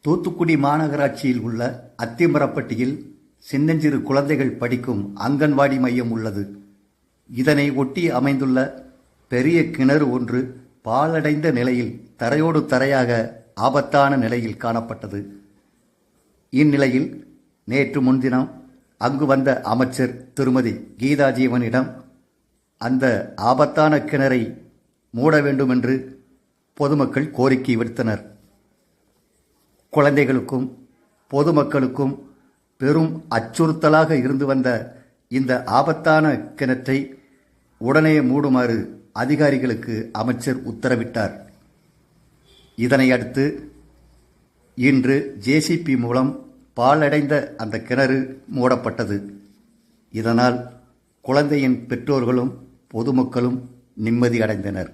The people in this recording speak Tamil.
தூத்துக்குடி மாநகராட்சியில் உள்ள அத்திமரப்பட்டியில் சின்னஞ்சிறு குழந்தைகள் படிக்கும் அங்கன்வாடி மையம் உள்ளது. இதனை ஒட்டி அமைந்துள்ள பெரிய கிணறு ஒன்று பாழடைந்த நிலையில் தரையோடு தரையாக ஆபத்தான நிலையில் காணப்பட்டது. இந்நிலையில் நேற்று முன்தினம் அங்கு வந்த அமைச்சர் திருமதி கீதா ஜீவனிடம் அந்த ஆபத்தான கிணறை மூட வேண்டும் என்று பொதுமக்கள் கோரிக்கை விடுத்தனர். குழந்தைகளுக்கும் பொதுமக்களுக்கும் பெரும் அச்சுறுத்தலாக இருந்து வந்த இந்த ஆபத்தான கிணற்றை உடனே மூடுமாறு அதிகாரிகளுக்கு அமைச்சர் உத்தரவிட்டார். இதனை அடுத்து இன்று ஜேசிபி மூலம் பாழடைந்த அந்த கிணறு மூடப்பட்டது. இதனால் குழந்தையின் பெற்றோர்களும் பொதுமக்களும் நிம்மதி அடைந்தனர்.